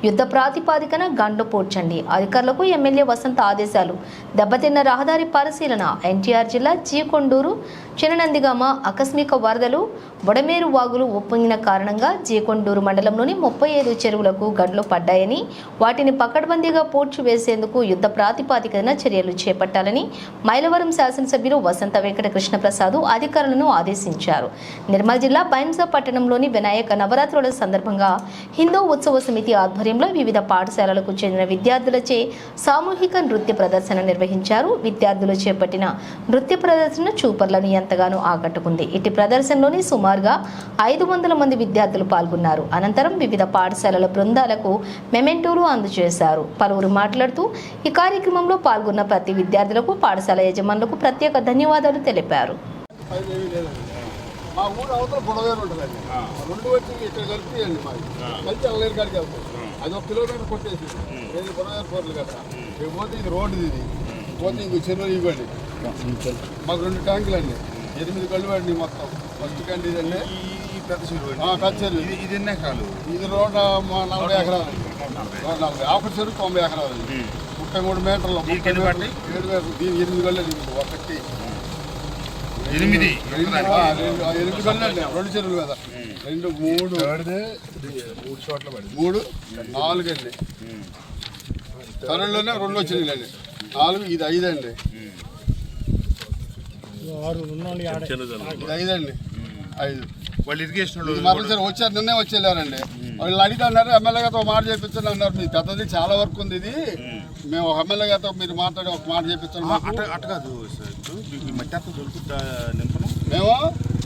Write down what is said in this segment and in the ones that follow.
యుద్ధ ప్రాతిపాదికన గండ్లు పూడ్చండి. అధికారులకు ఎమ్మెల్యే వసంత ఆదేశాలు. దెబ్బతిన్న రహదారి పరిశీలన. ఎన్టీఆర్ జిల్లా జీకొండూరు చిననందిగామ ఆకస్మిక వరదలు బొడమేరు వాగులు ఉప్పొంగిన కారణంగా జీకొండూరు మండలంలోని 35 చెరువులకు గండ్లు పడ్డాయని, వాటిని పకడ్బందీగా పూడ్చివేసేందుకు యుద్ధ ప్రాతిపాదికన చర్యలు చేపట్టాలని మైలవరం శాసనసభ్యులు వసంత వెంకట కృష్ణప్రసాద్ అధికారులను ఆదేశించారు. నిర్మల్ జిల్లా బైన్సా పట్టణంలోని వినాయక నవరాత్రుల సందర్భంగా హిందూ ఉత్సవ సమితి ఆధ్వర్యంలో వివిధ పాఠశాలలకు చెందిన విద్యార్థులచే సామూహిక నృత్య ప్రదర్శన నిర్వహించారు. విద్యార్థులు చేపట్టిన నృత్య ప్రదర్శన చూపర్లను ఎంతగానో ఆకట్టుకుంది. ఇటు ప్రదర్శనలోని సుమారుగా 500 మంది విద్యార్థులు పాల్గొన్నారు. అనంతరం వివిధ పాఠశాలల బృందాలకు మెమెంటోలు అందజేశారు. పలువురు మాట్లాడుతూ ఈ కార్యక్రమంలో పాల్గొన్న ప్రతి విద్యార్థులకు పాఠశాల యజమానులకు ప్రత్యేక ధన్యవాదాలు తెలిపారు. మా ఊరు అవతల బుడవేరు ఉంటుందండి. రెండు వచ్చి ఇక్కడ కలిపియండి. మాది కలిసి అల్లేరు కాడికి వెళ్తాం. అది 1 కిలోమీటర్ కొట్టేసి ఏది బుడవేరు కోర్లు కదా. ఇకపోతే ఇది రోడ్డు, ఇది పోతే ఇంకో చెరువు ఇవ్వండి. మాకు 2 ట్యాంకులు అండి, 8 కళ్ళు అండి మొత్తం. ఫస్ట్ క్యాంటీ ఇదండి, ఈ పెద్ద చెరువు పెద్ద చెరువు. ఇది ఎన్ని ఎకరాలు? ఇది 140 ఎకరాలు. 140 ఆఫర్ చెరువు 90 ఎకరాలు. 33 మీటర్లు 7 మీటర్లు. దీని 8 కళ్ళు అండి. 8 కళ్ళు అండి. 2 చెరువులు కదా. 2 3 చోట్ల పడి 3 4 అండి. తరుణంలోనే 2 వచ్చినాయి అండి. 4 ఇది 5 అండి. 5 అండి. 5 వాళ్ళు ఇరిగేషన్ మరొకసారి వచ్చారు, నిన్నే వచ్చేళ్ళారండి. వాళ్ళు అడిగి అన్నారు ఎమ్మెల్యే గారితో మాట చేయించండి అన్నారు. మీ పెద్దది చాలా వరకు ఉంది, ఇది మేము ఎమ్మెల్యే గారితో మీరు మాట్లాడి ఒక మాట చేయించండి. అటు కాదు సార్, మట్టి అంతా దొరుకుతుందా? మేము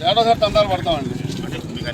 7వ సారి తందాలు పడతామండి.